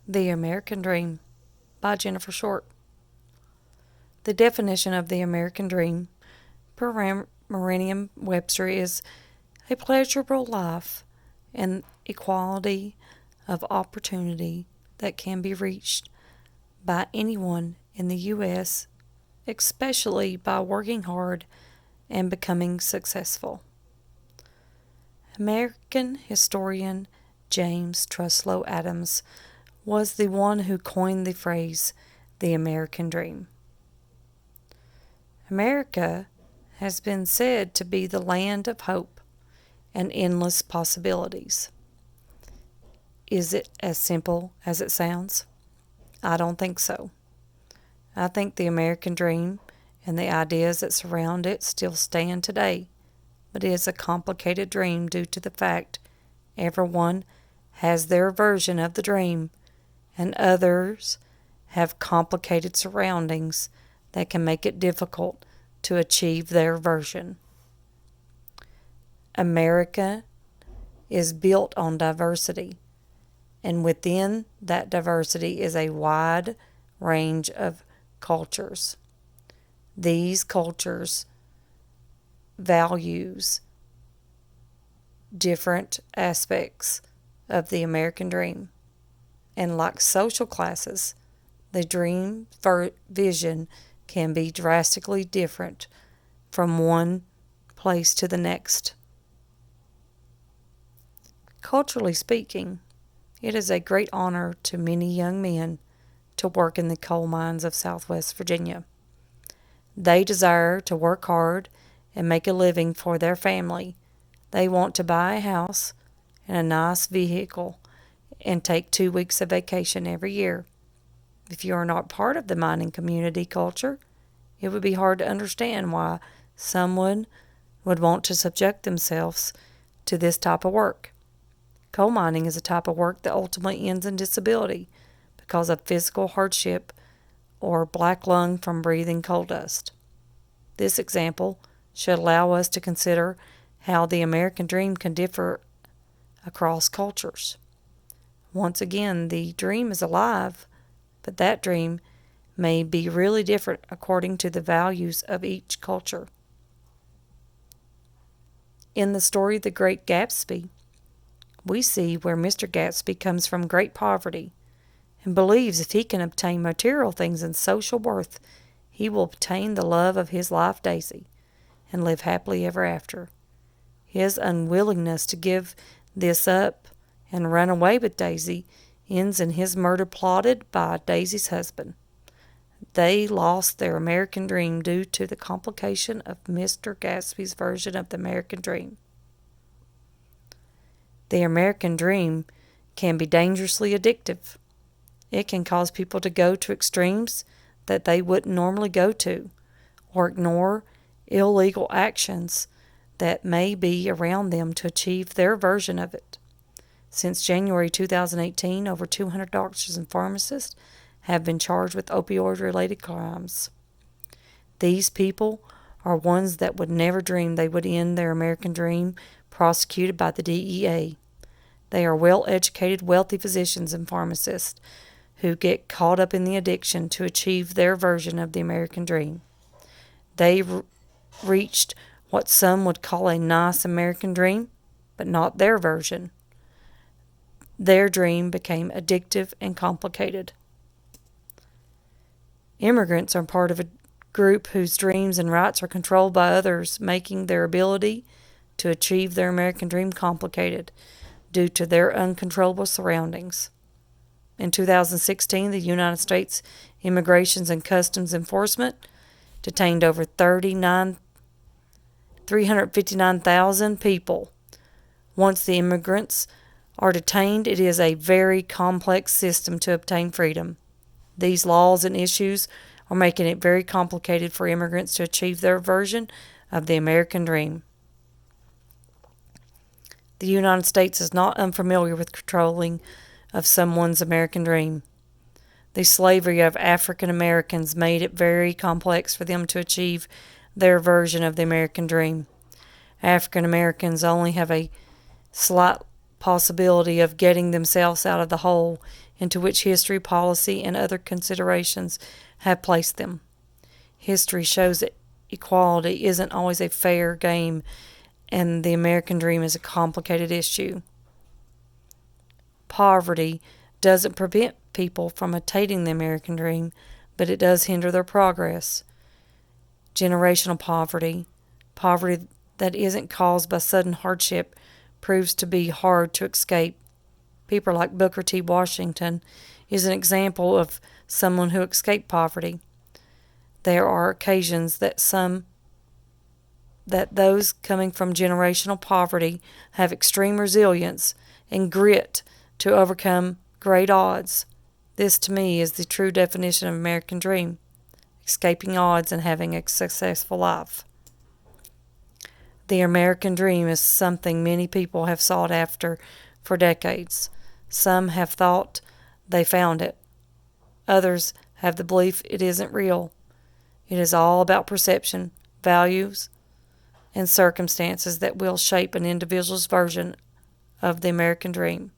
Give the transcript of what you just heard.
The American Dream by Jennifer Short. The definition of the American Dream per Merriam-Webster is a pleasurable life and equality of opportunity that can be reached by anyone in the U.S., especially by working hard and becoming successful. American historian James Truslow Adams was the one who coined the phrase, the American Dream. America has been said to be the land of hope and endless possibilities. Is it as simple as it sounds? I don't think so. I think the American Dream and the ideas that surround it still stand today, but it is a complicated dream due to the fact everyone has their version of the dream, and others have complicated surroundings that can make it difficult to achieve their version. America is built on diversity, and within that diversity is a wide range of cultures. These cultures values different aspects of the American dream. And like social classes, the dream vision can be drastically different from one place to the next. Culturally speaking, it is a great honor to many young men to work in the coal mines of Southwest Virginia. They desire to work hard and make a living for their family. They want to buy a house and a nice vehicle and take 2 weeks of vacation every year. If you are not part of the mining community culture, it would be hard to understand why someone would want to subject themselves to this type of work. Coal mining is a type of work that ultimately ends in disability because of physical hardship or black lung from breathing coal dust. This example should allow us to consider how the American dream can differ across cultures. Once again, the dream is alive, but that dream may be really different according to the values of each culture. In the story The Great Gatsby, we see where Mr. Gatsby comes from great poverty and believes if he can obtain material things and social worth, he will obtain the love of his life, Daisy, and live happily ever after. His unwillingness to give this up and run away with Daisy ends in his murder plotted by Daisy's husband. They lost their American dream due to the complication of Mr. Gatsby's version of the American dream. The American dream can be dangerously addictive. It can cause people to go to extremes that they wouldn't normally go to, or ignore illegal actions that may be around them to achieve their version of it. Since January 2018, over 200 doctors and pharmacists have been charged with opioid-related crimes. These people are ones that would never dream they would end their American dream prosecuted by the DEA. They are well-educated, wealthy physicians and pharmacists who get caught up in the addiction to achieve their version of the American dream. They reached what some would call a nice American dream, but not their version. Their dream became addictive and complicated. Immigrants are part of a group whose dreams and rights are controlled by others, making their ability to achieve their American dream complicated due to their uncontrollable surroundings. In 2016, the United States Immigration and Customs Enforcement detained over 359,000 people. Once the immigrants are detained, it is a very complex system to obtain freedom. These laws and issues are making it very complicated for immigrants to achieve their version of the American dream. The United States is not unfamiliar with controlling of someone's American dream. The slavery of African Americans made it very complex for them to achieve their version of the American dream. African Americans only have a slight possibility of getting themselves out of the hole into which history, policy, and other considerations have placed them. History shows that equality isn't always a fair game, and the American dream is a complicated issue. Poverty doesn't prevent people from attaining the American dream, but it does hinder their progress. Generational poverty, poverty that isn't caused by sudden hardship, proves to be hard to escape. People like Booker T. Washington is an example of someone who escaped poverty. There are occasions that those coming from generational poverty have extreme resilience and grit to overcome great odds. This, to me, is the true definition of American dream: escaping odds and having a successful life. The American dream is something many people have sought after for decades. Some have thought they found it. Others have the belief it isn't real. It is all about perception, values, and circumstances that will shape an individual's version of the American dream.